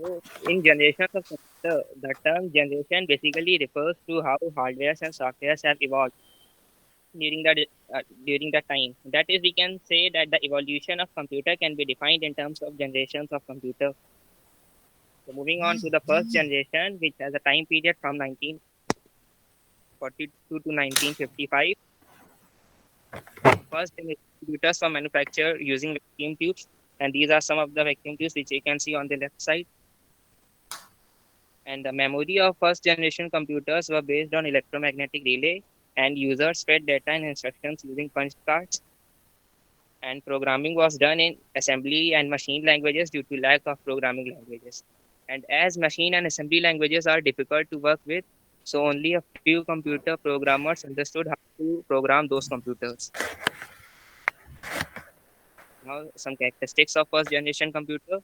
So, in generations of computer, the term generation basically refers to how hardwares and softwares have evolved during that time. That is, we can say that the evolution of computer can be defined in terms of generations of computer. So, moving on to the first generation, which has a time period from 1942 to 1955. First generation computers were manufactured using vacuum tubes, and these are some of the vacuum tubes which you can see on the left side. And the memory of first generation computers were based on electromagnetic relay, and users fed data and instructions using punch cards. And programming was done in assembly and machine languages due to lack of programming languages. And as machine and assembly languages are difficult to work with, so only a few computer programmers understood how to program those computers. Now, some characteristics of first generation computer.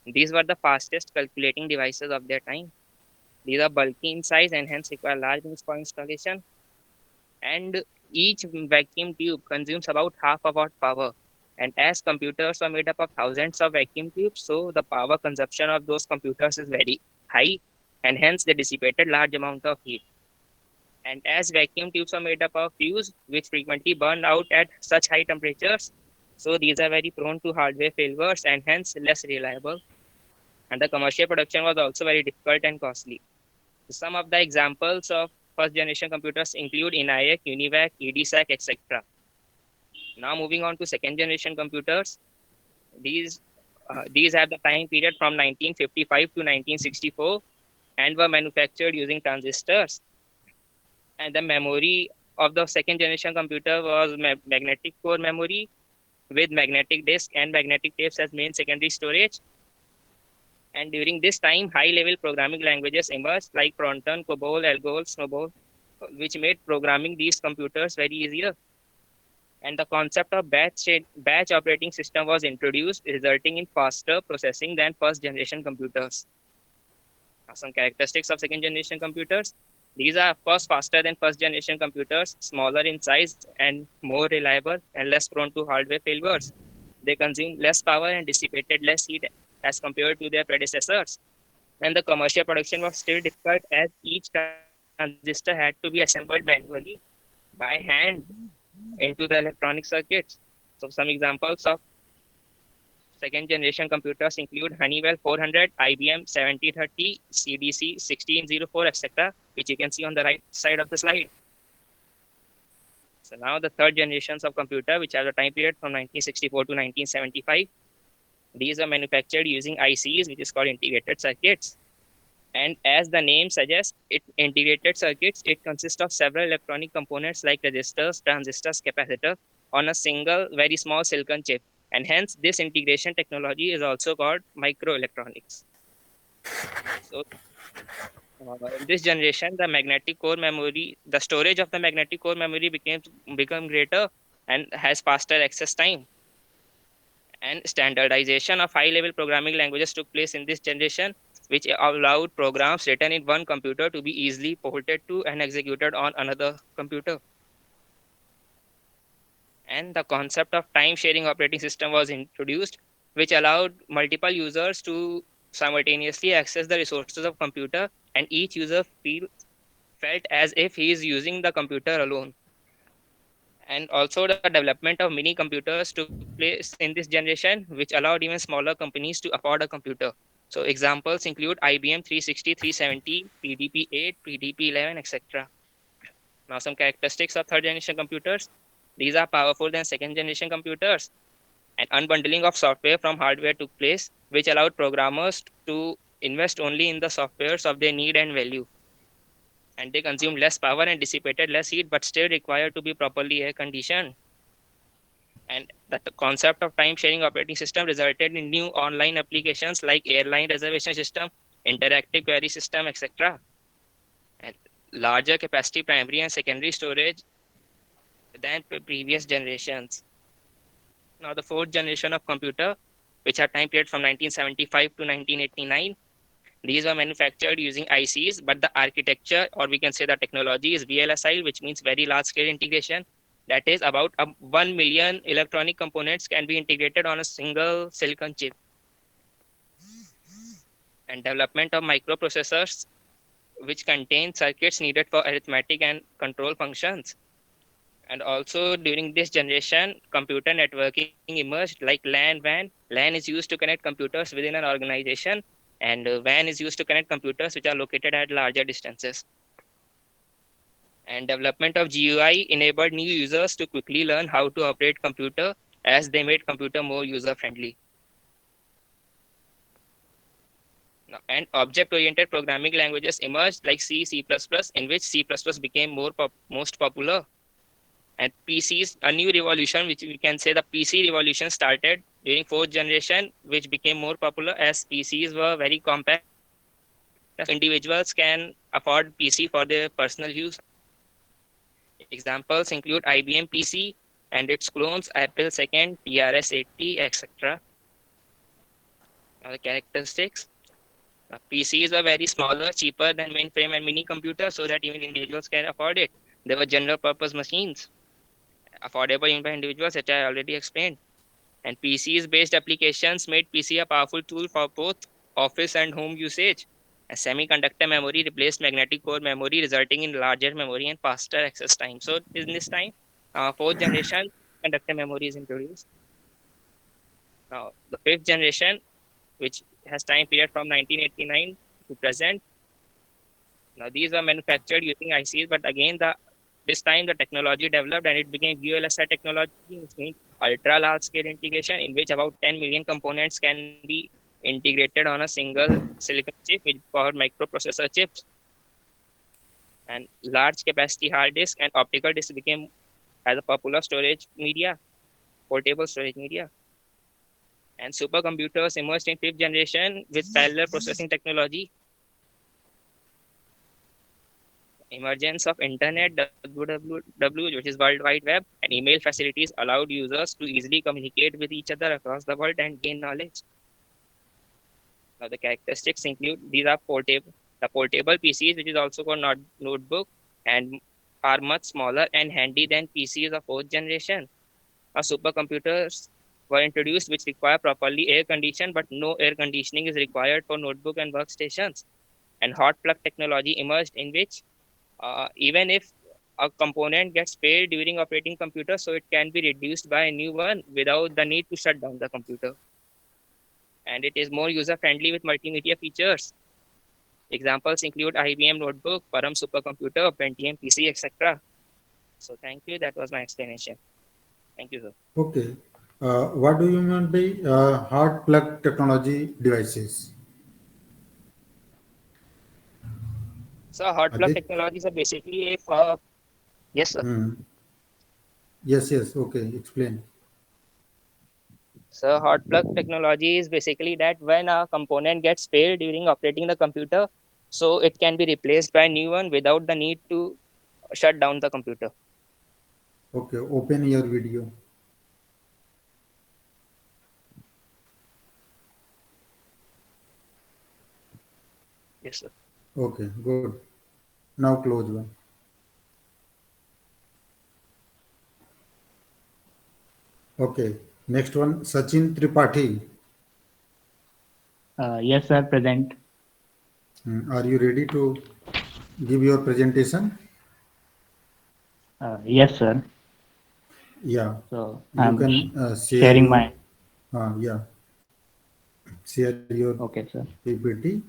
These were the fastest calculating devices of their time. These are bulky in size and hence require large means for installation. And each vacuum tube consumes about half a watt power. And as computers are made up of thousands of vacuum tubes, so the power consumption of those computers is very high, and hence they dissipated large amount of heat. And as vacuum tubes are made up of fuse, which frequently burn out at such high temperatures, so these are very prone to hardware failures and hence less reliable. And the commercial production was also very difficult and costly. Some of the examples of first generation computers include ENIAC, UNIVAC, EDSAC, etc. Now moving on to second generation computers, these these have the time period from 1955 to 1964 and were manufactured using transistors. And the memory of the second generation computer was magnetic core memory with magnetic disk and magnetic tapes as main secondary storage. And during this time, high-level programming languages emerged like Proton, COBOL, Algol, Snowball, which made programming these computers very easier. And the concept of batch operating system was introduced, resulting in faster processing than first generation computers. Now, some characteristics of second generation computers. These are, of course, faster than first generation computers, smaller in size, and more reliable and less prone to hardware failures. They consume less power and dissipated less heat as compared to their predecessors. And the commercial production was still difficult as each transistor had to be assembled manually by hand into the electronic circuits. So some examples of second generation computers include Honeywell 400, IBM 7030, CDC 1604, etc., which you can see on the right side of the slide. So now the third generations of computer, which have a time period from 1964 to 1975. These are manufactured using ICs, which is called integrated circuits. And as the name suggests, it integrated circuits, it consists of several electronic components like resistors, transistors, capacitor on a single very small silicon chip. And hence this integration technology is also called microelectronics. So in this generation, the magnetic core memory, the storage of the magnetic core memory become greater and has faster access time. And standardization of high-level programming languages took place in this generation, which allowed programs written in one computer to be easily ported to and executed on another computer. And the concept of time-sharing operating system was introduced, which allowed multiple users to simultaneously access the resources of computer, and each user felt as if he is using the computer alone. And also the development of mini computers took place in this generation, which allowed even smaller companies to afford a computer. So examples include IBM 360, 370, PDP-8, PDP-11, etc. Now some characteristics of third generation computers. These are powerful than second generation computers. And unbundling of software from hardware took place, which allowed programmers to invest only in the softwares of their need and value. And they consumed less power and dissipated less heat, but still required to be properly air conditioned. And that the concept of time sharing operating system resulted in new online applications like airline reservation system, interactive query system, etc. And larger capacity primary and secondary storage than previous generations. Now the fourth generation of computer, which had time period from 1975 to 1989, these were manufactured using ICs, but the architecture, or we can say the technology, is VLSI, which means very large scale integration. That is about 1 million electronic components can be integrated on a single silicon chip. and development of microprocessors, which contain circuits needed for arithmetic and control functions. And also during this generation, computer networking emerged like LAN, WAN. LAN is used to connect computers within an organization, and WAN is used to connect computers which are located at larger distances. And development of GUI enabled new users to quickly learn how to operate computer as they made computer more user friendly. And object-oriented programming languages emerged like C, C++, in which C++ became most popular. And PCs, a new revolution, which we can say the PC revolution started during fourth generation, which became more popular as PCs were very compact, so individuals can afford PC for their personal use. Examples include IBM PC and its clones, Apple II, TRS-80, etc. Now the characteristics. PCs were very smaller, cheaper than mainframe and mini computers, so that even individuals can afford it. They were general purpose machines, affordable even by individuals, which I already explained. And PCs based applications made PC a powerful tool for both office and home usage. A semiconductor memory replaced magnetic core memory, resulting in larger memory and faster access time. So in this time, fourth generation conductor memory is introduced. Now the fifth generation, which has time period from 1989 to present. Now these are manufactured using ICs, but again the this time the technology developed and it became VLSI technology, which means ultra large scale integration, in which about 10 million components can be integrated on a single silicon chip with powered microprocessor chips. And large capacity hard disk and optical disk became as a popular storage media, portable storage media. And supercomputers emerged in fifth generation with parallel processing technology. Emergence of internet, WWW, which is World Wide Web, and email facilities allowed users to easily communicate with each other across the world and gain knowledge. Now the characteristics include these are portable, the portable PCs, which is also called notebook, and are much smaller and handy than PCs of fourth generation. Now supercomputers were introduced which require properly air condition, but no air conditioning is required for notebook and workstations. And hot plug technology emerged in which even if a component gets failed during operating computer, so it can be reduced by a new one without the need to shut down the computer. And it is more user friendly with multimedia features. Examples include IBM notebook, Param supercomputer, Pentium PC, etc. So thank you. That was my explanation. Thank you, sir. Okay. What do you mean by hard plug technology devices? So hot plug Adit? technologies are basically a yes, sir. Hmm. Yes, yes. Okay. Explain. So hot plug technology is basically that when a component gets failed during operating the computer, so it can be replaced by a new one without the need to shut down the computer. Okay. Open your video. Yes, sir. Okay. Good. Now close one. Okay. Next one. Sachin Tripathi. Yes, sir, present. Are you ready to give your presentation? Yes, sir. Yeah. So You I'm can share sharing your my. yeah. Share your Okay, sir. PPT.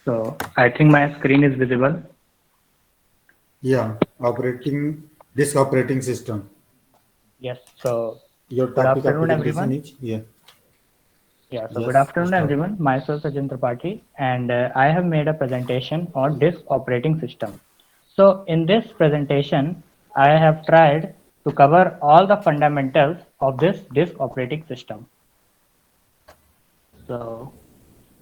So I think my screen is visible. Yeah. Operating this operating system. Yes. So Your good topic of afternoon, presentation everyone. is yeah. Yeah. So good Yes. afternoon, Start. everyone. Myself, Sajin Tripathi, and I have made a presentation on disk operating system. So in this presentation, I have tried to cover all the fundamentals of this disk operating system. So,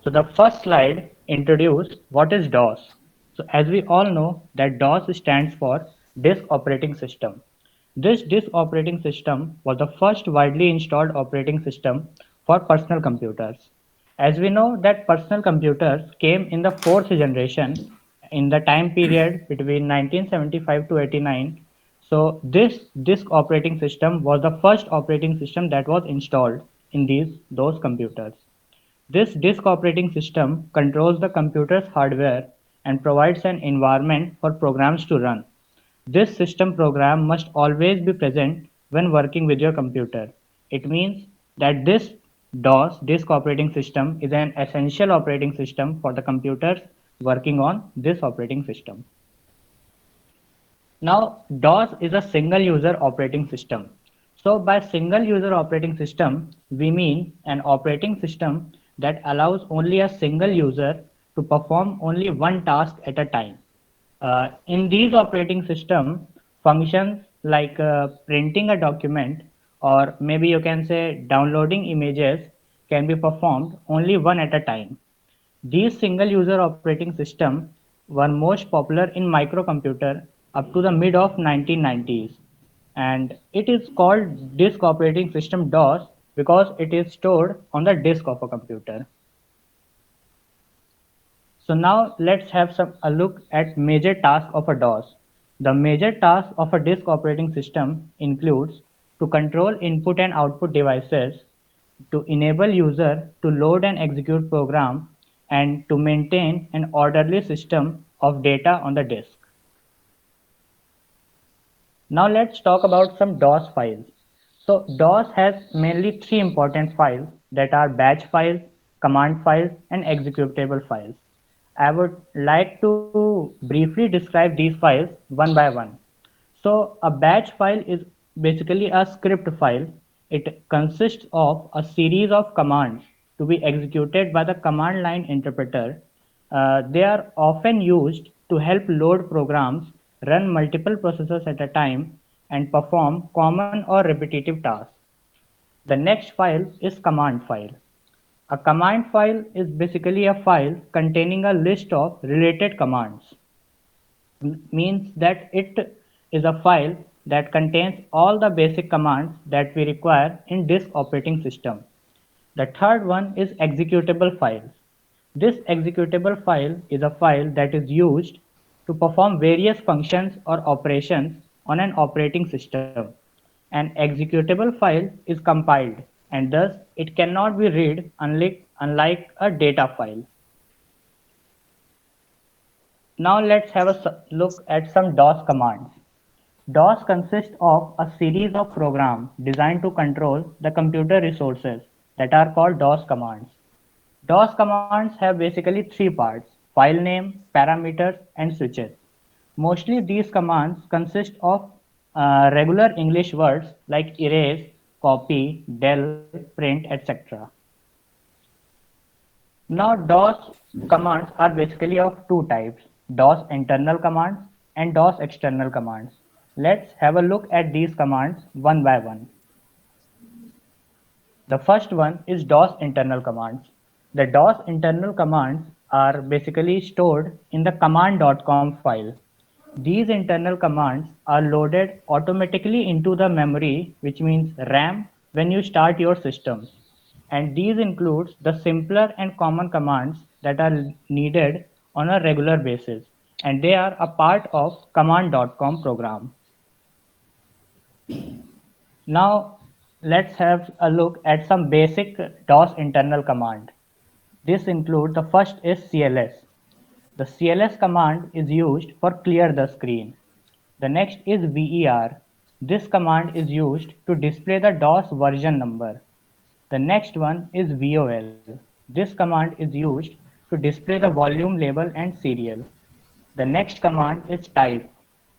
so the first slide introduced what is DOS. So as we all know that DOS stands for Disk Operating System. This disk operating system was the first widely installed operating system for personal computers. As we know that personal computers came in the fourth generation in the time period between 1975 to 89. So this disk operating system was the first operating system that was installed in those computers. This disk operating system controls the computer's hardware and provides an environment for programs to run. This system program must always be present when working with your computer. It means that this DOS, disk operating system, is an essential operating system for the computers working on this operating system. Now, DOS is a single user operating system. So, by single user operating system, we mean an operating system that allows only a single user to perform only one task at a time. In these operating system, functions like printing a document or maybe you can say downloading images can be performed only one at a time. These single-user operating systems were most popular in microcomputer up to the mid of 1990s, and it is called disk operating system DOS because it is stored on the disk of a computer. So now let's have a look at major tasks of a DOS. The major tasks of a disk operating system includes to control input and output devices, to enable user to load and execute program, and to maintain an orderly system of data on the disk. Now let's talk about some DOS files. So DOS has mainly three important files that are batch files, command files, and executable files. I would like to briefly describe these files one by one. So a batch file is basically a script file. It consists of a series of commands to be executed by the command line interpreter. They are often used to help load programs, run multiple processes at a time, and perform common or repetitive tasks. The next file is command file. A command file is basically a file containing a list of related commands. Means that it is a file that contains all the basic commands that we require in disk operating system. The third one is executable files. This executable file is a file that is used to perform various functions or operations on an operating system. An executable file is compiled and thus it cannot be read unlike a data file. Now let's have a look at some DOS commands. DOS consists of a series of programs designed to control the computer resources that are called DOS commands. DOS commands have basically three parts: file name, parameters, and switches. Mostly these commands consist of regular English words like erase, copy, del, print, etc. Now DOS commands are basically of two types: DOS internal commands and DOS external commands. Let's have a look at these commands one by one. The first one is DOS internal commands. The DOS internal commands are basically stored in the command.com file. These internal commands are loaded automatically into the memory, which means RAM, when you start your system. And these includes the simpler and common commands that are needed on a regular basis, and they are a part of command.com program. Now let's have a look at some basic DOS internal command. This includes the first is CLS. The CLS command is used for clear the screen. The next is VER. This command is used to display the DOS version number. The next one is VOL. This command is used to display the volume label and serial. The next command is type.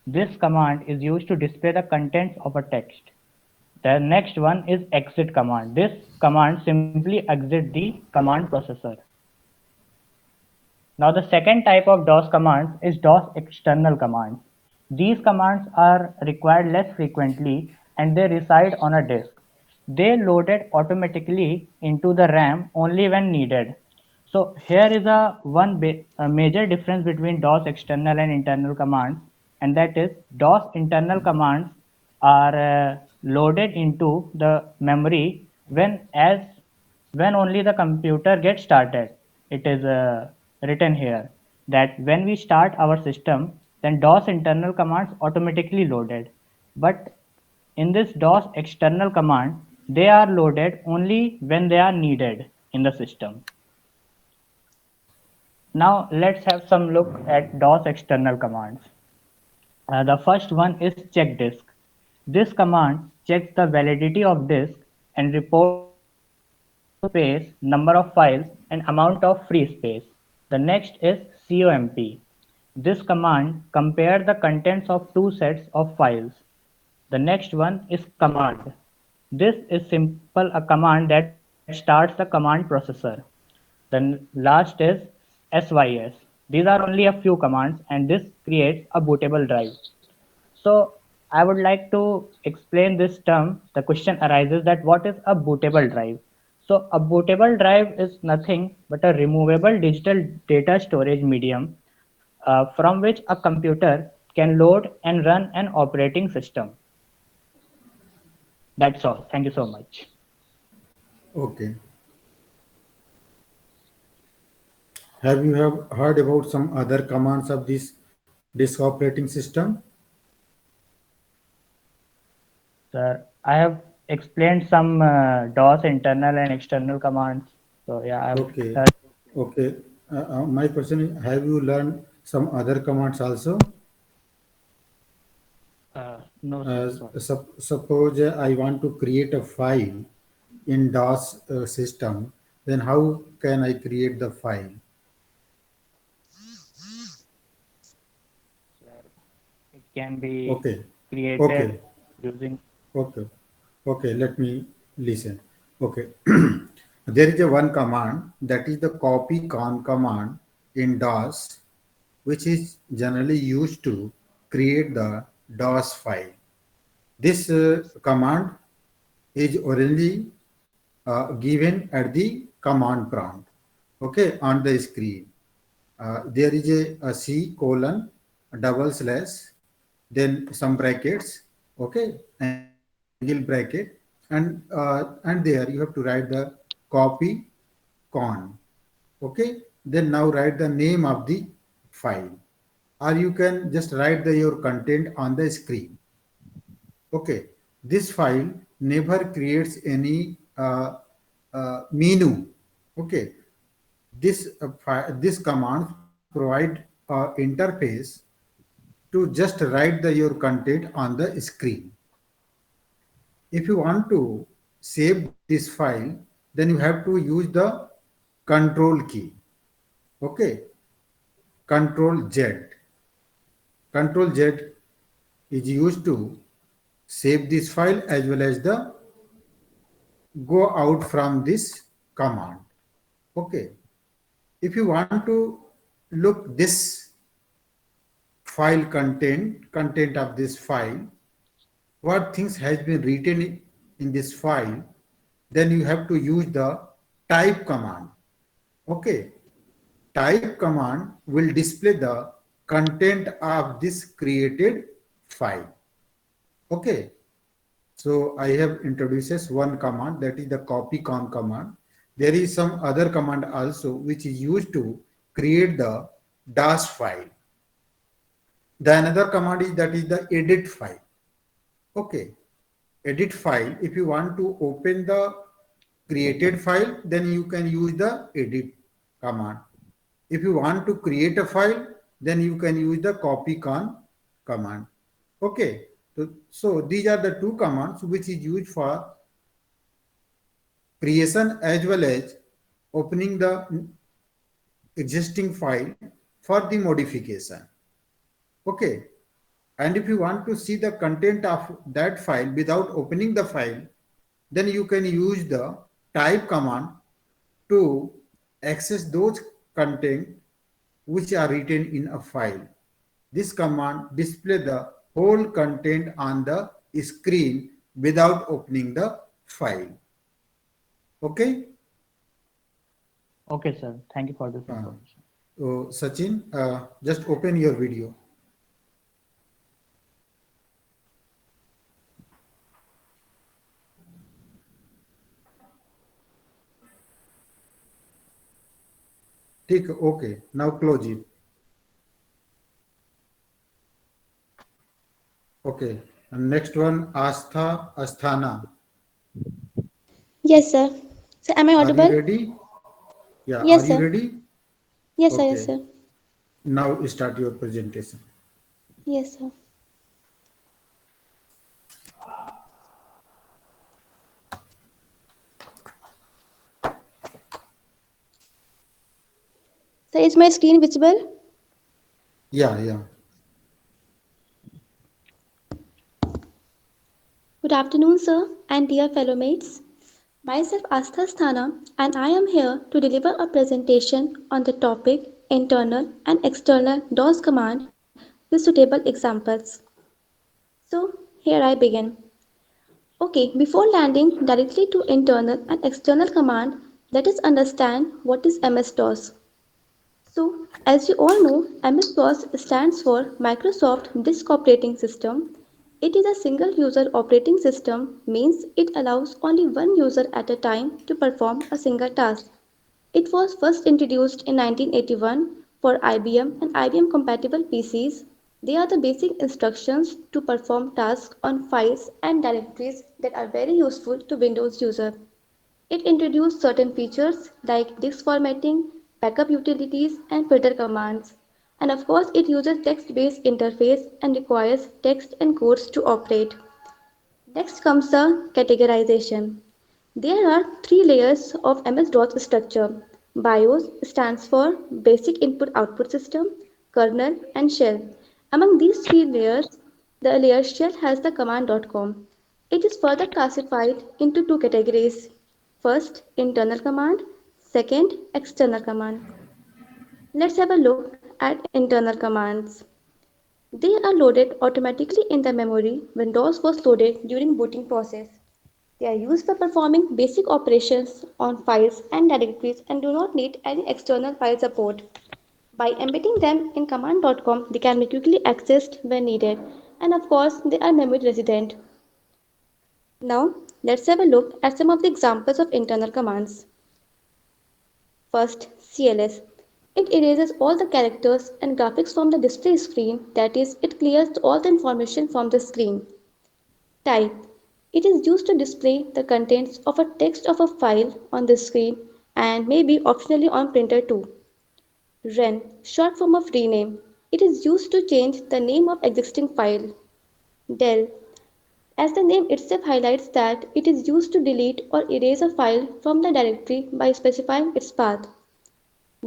This command is used to display the contents of a text. The next one is exit command. This command simply exits the command processor. Now the second type of DOS commands is DOS external commands. These commands are required less frequently and they reside on a disk. They loaded automatically into the RAM only when needed. So here is a major difference between DOS external and internal commands, and that is DOS internal commands are loaded into the memory when only the computer gets started. It is written here that when we start our system, then DOS internal commands automatically loaded. But in this DOS external command, they are loaded only when they are needed in the system. Now let's have some look at DOS external commands. The first one is check disk. This command checks the validity of disk and reports the amount of space, number of files, and amount of free space. The next is COMP. This command compares the contents of two sets of files. The next one is command. This is simple a command that starts the command processor. Then last is SYS. These are only a few commands and this creates a bootable drive. So I would like to explain this term. The question arises that what is a bootable drive? So a bootable drive is nothing but a removable digital data storage medium from which a computer can load and run an operating system. That's all. Thank you so much. Okay. Have you have heard about some other commands of this disk operating system? Sir, I have explained some DOS internal and external commands. So yeah, I've Okay. heard. Okay. My question is, have you learned some other commands also? No, sir. Sorry. Suppose I want to create a file in DOS system, then how can I create the file? It can be Okay. created Okay. using. Okay. Okay. Let me listen. Okay. There is a one command that is the copy con command in DOS, which is generally used to create the DOS file. This command is originally given at the command prompt, okay, on the screen. There is a C colon, a double slash, then some brackets, okay, angle bracket, and there you have to write the copy con, okay. Then now write the name of the file, or you can just write your content on the screen. Okay, this file never creates any menu. Okay, this command provide interface to just write your content on the screen. If you want to save this file, then you have to use the control key. Okay, control Z. Control Z is used to save this file as well as the go out from this command. Okay, if you want to look this file content of this file, what things has been written in this file, then you have to use the type command. Okay, type command will display the content of this created file. Okay, so I have introduces one command, that is the copy con command. There is some other command also which is used to create the DOS file. The another command is that is the edit file. Okay, edit file. If you want to open the created file, then you can use the edit command. If you want to create a file, then you can use the copy con command. Okay, so these are the two commands which is used for creation as well as opening the existing file for the modification. Okay, and if you want to see the content of that file without opening the file, then you can use the type command to access those content which are written in a file. This command display the whole content on the screen without opening the file. Okay. Okay, sir. Thank you for this Uh, information. so Sachin, just open your video. Take okay. Now close it. Okay. And next one, Asthana. Yes, sir. So, am I Are you audible? ready? Yeah. Are Yes, you sir. ready? Yes, sir. Yes, Okay. sir. Now start your presentation. Yes, sir. So, is my screen visible? Yeah. Yeah. Good afternoon, sir, and dear fellow mates. Myself Astha Sthana, and I am here to deliver a presentation on the topic internal and external DOS command with suitable examples. So, here I begin. Okay, before landing directly to internal and external command, let us understand what is MS-DOS. So, as you all know, MS-DOS stands for Microsoft Disk Operating System. It is a single user operating system, means it allows only one user at a time to perform a single task. It was first introduced in 1981 for IBM and IBM compatible PCs. They are the basic instructions to perform tasks on files and directories that are very useful to Windows user. It introduced certain features like disk formatting, backup utilities, and filter commands. And of course, it uses text-based interface and requires text and codes to operate. Next comes the categorization. There are three layers of MS-DOS structure. BIOS stands for Basic Input Output System, Kernel, and Shell. Among these three layers, the layer Shell has the command.com. It is further classified into two categories. First, internal command. Second, external command. Let's have a look at internal commands. They are loaded automatically in the memory when DOS was loaded during booting process. They are used for performing basic operations on files and directories and do not need any external file support. By embedding them in command.com, they can be quickly accessed when needed, and of course, they are memory resident. Now, let's have a look at some of the examples of internal commands. First, CLS. It erases all the characters and graphics from the display screen, that is, it clears all the information from the screen. Type. It is used to display the contents of a text of a file on the screen and may be optionally on printer too. Ren, short form of rename. It is used to change the name of existing file. Del, as the name itself highlights that it is used to delete or erase a file from the directory by specifying its path.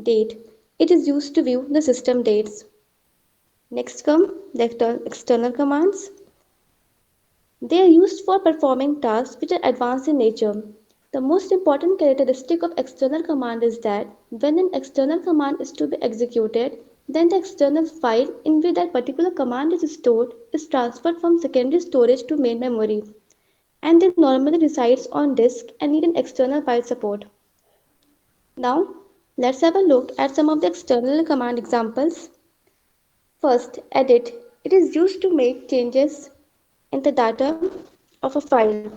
Date, it is used to view the system dates. Next come the external commands. They are used for performing tasks which are advanced in nature. The most important characteristic of external command is that when an external command is to be executed, then the external file in which that particular command is stored is transferred from secondary storage to main memory, and they normally resides on disk and need an external file support. Now, let's have a look at some of the external command examples. First, edit. It is used to make changes in the data of a file.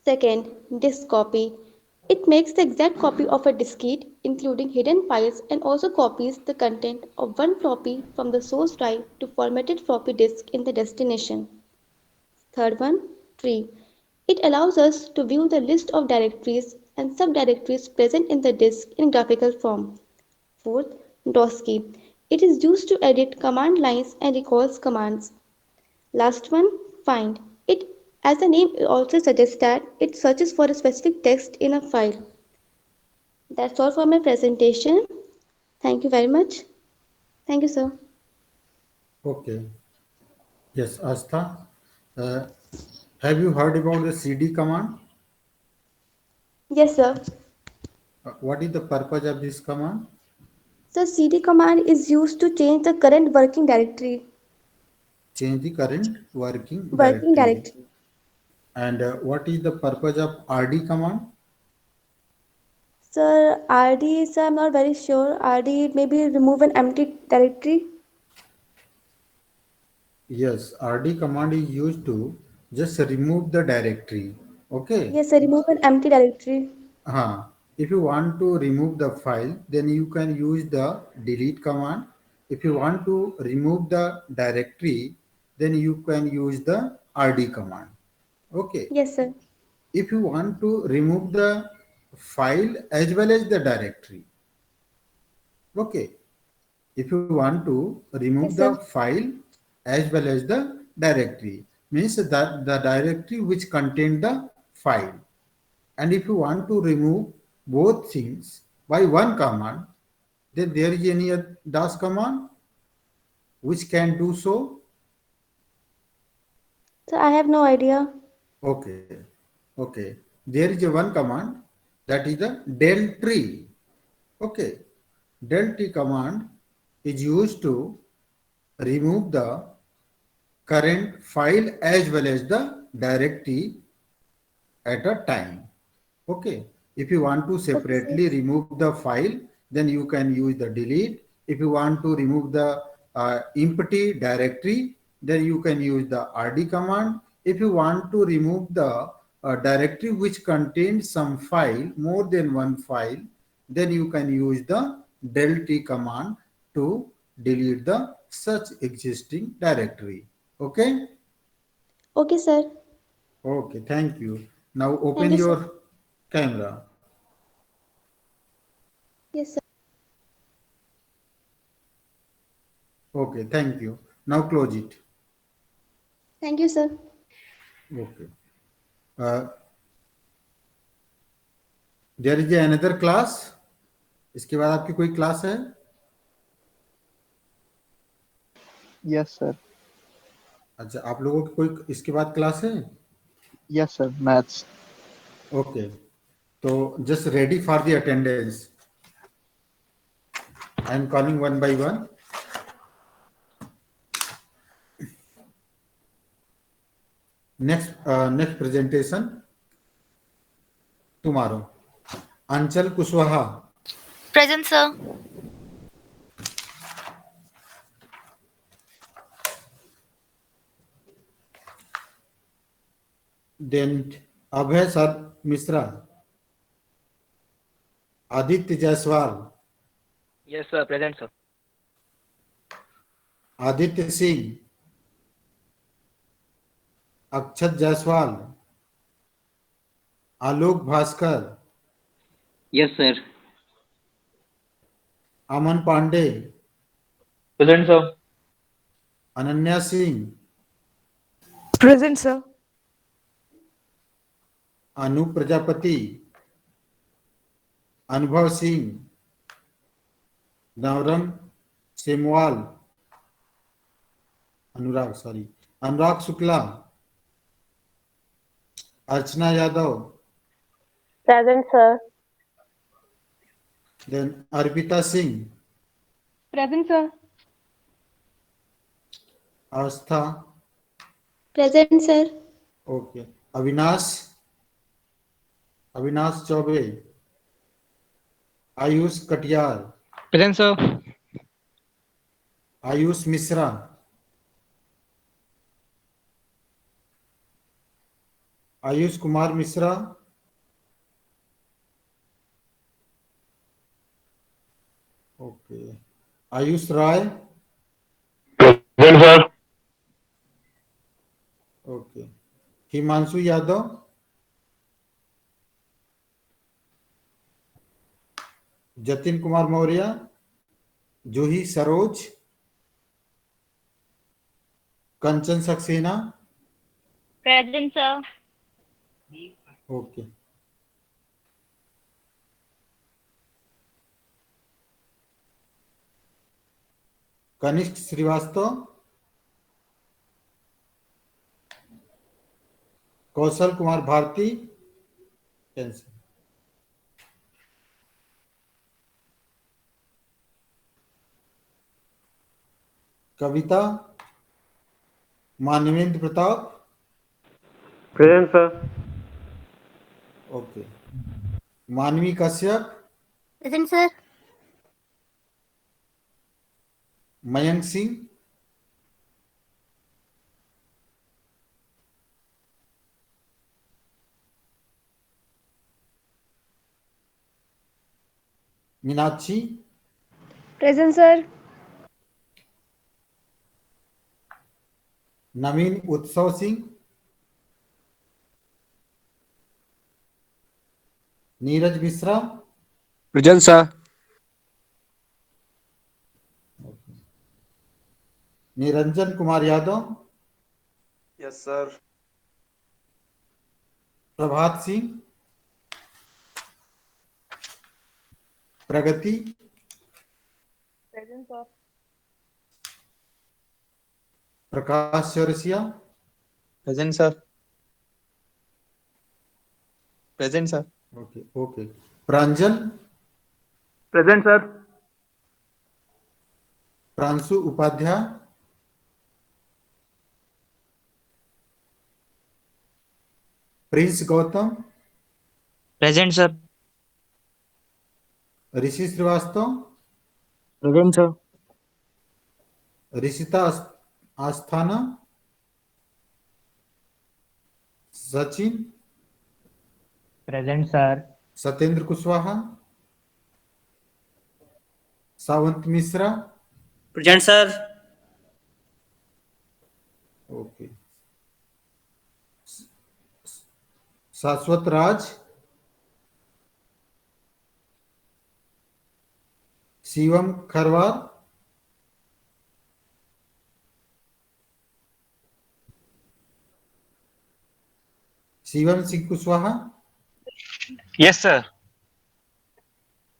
Second, disk copy. It makes the exact copy of a diskette, including hidden files, and also copies the content of one floppy from the source drive to formatted floppy disk in the destination. Third one, tree. It allows us to view the list of directories and subdirectories present in the disk in graphical form. Fourth, DOSKey. It is used to edit command lines and recalls commands. Last one, find. It, as the name also suggests that it searches for a specific text in a file. That's all for my presentation. Thank you very much. Thank you, sir. Okay. Yes, Astha. Uh, have you heard about the CD command? Yes, sir. What is the purpose of this command? The cd command is used to change the current working directory. Change the current working Working directory. directory. And what is the purpose of RD command? Sir, RD, sir, I'm not very sure. RD maybe remove an empty directory. Yes, RD command is used to just remove the directory. Okay. Yes, sir, remove an empty directory. Uh, if you want to remove the file, then you can use the delete command. If you want to remove the directory, then you can use the RD command. Okay. Yes, sir. If you want to remove the file as well as the directory, okay. If you want to remove Yes, the sir. file as well as the directory, means that the directory which contain the file. And if you want to remove both things by one command, then there is any dash command which can do so. Sir, I have no idea. Okay, okay. There is a one command, that is the del tree. Okay, del tree command is used to remove the current file as well as the directory at a time. Okay. If you want to Okay, sir. separately remove the file, then you can use the delete. If you want to remove the empty directory, then you can use the RD command. If you want to remove the directory which contains some file, more than one file, then you can use the del t command to delete the such existing directory. Okay. Okay, sir. Okay. Thank you. Now Thank open you, sir. your camera. Yes, sir. Okay, thank you. Now close it. Thank you, sir. Okay. Uh, there is another class. इसके बाद आपकी कोई class है? Yes, sir. अच्छा, आप लोगों की कोई इसके बाद क्लास है? Yes, sir. Maths. ओके, तो just ready for the attendance. I am calling one by one. Next presentation tomorrow. Anchal Kushwaha. Present, sir. Then Abhay Mishra. Aditya Jaiswal. Yes, sir. Present, sir. Aditya Singh. Akshat Jaiswal. Alok Bhaskar. Yes, sir. Aman Pandey. Present, sir. Ananya Singh. Present, sir. Anu Prajapati, Anubhav Singh, Navrang Semwal, Anurag Shukla, Archana Yadav, Present, sir. Then Arpita Singh, Present, sir. Astha, Present, sir. Okay, Avinash Avinash Chaubey, Ayush Katiyar, Present, sir. Ayush Mishra, Ayush Kumar Mishra, okay, Ayush Rai, Present, sir. Okay, Himanshu Yadav, Jatin Kumar Maurya, Juhi Saroj, Kanchan Saxena, Present, sir. Okay, Kanishk Srivastava, Kaushal Kumar Bharti, cancel, Kavita, Manvendra Pratap. Present, sir. Okay. Manvi Kashyap, Present, sir. Mayank Singh, Meenakshi, Present, sir. Naveen Utsav Singh, Neeraj Mishra, Present, sir. Niranjan Kumar Yadav, Yes, sir. Prabhat Singh, Pragati, Present, sir. Prakash Chaurasia, Present, sir. Present, sir. Okay okay, Pranjal, Present, sir. Pranshu Upadhyay, Prince Gautam, Present, sir. Rishi Srivastava, Present, sir. Rishita Asthana, Sachin, Present, sir. Satyendra Kushwaha, Sawant Mishra, Present, sir. Okay, Shashwat Raj, Shivam Kharwar, Shivam Singh Kushwaha, Yes, sir.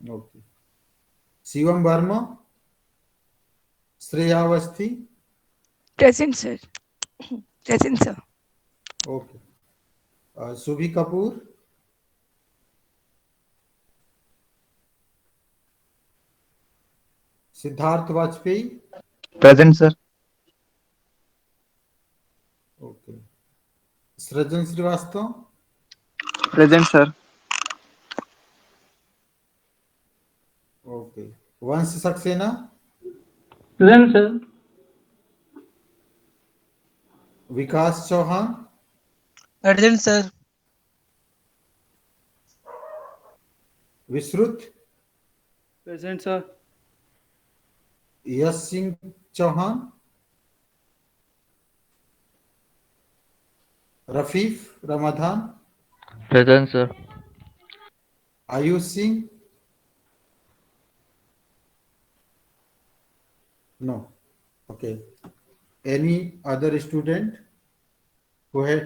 Okay, Shivam Verma, Shreya Awasthi, Present, sir. Present, sir. Okay, सुभी Kapoor, Siddharth Vajpayee, Present, sir. Okay, Srijan Srivastava, Present, sir. Okay, Vansh Saxena, Present, sir. Vikas Chauhan, Present, sir. Vishrut, Present, sir. Yash Singh Chauhan, Rafif Ramadan, Present, sir. Ayush Singh, no, okay, any other student who had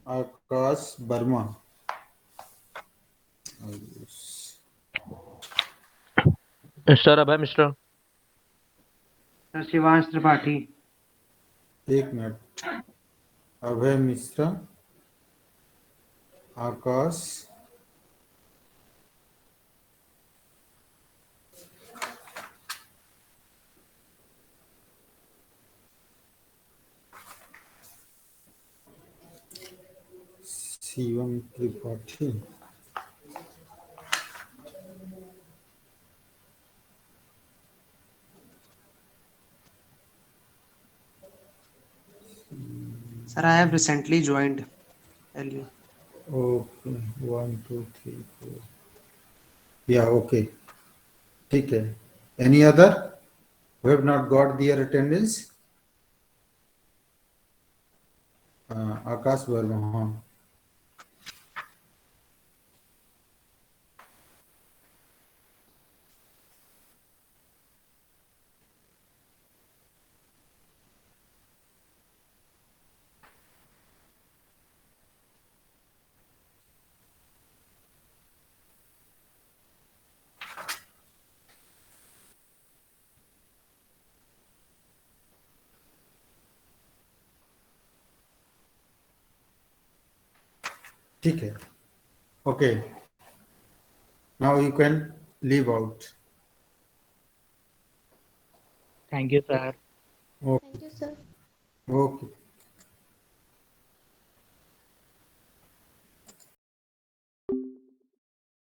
Akash Verma, Sir, Abhay Mishra. Sir Shivansh Tripathi. एक minute, Abhay Mishra, Akash, Shivam Tripathi, sir I have recently joined LU. Okay, 1 2 3 4, या okay, ठीक है, any other who have not got their attendance, आकाश वर्मा, हाँ, ठीक है, okay, now you can leave out. Thank you, sir. Okay. Thank you, sir. Okay.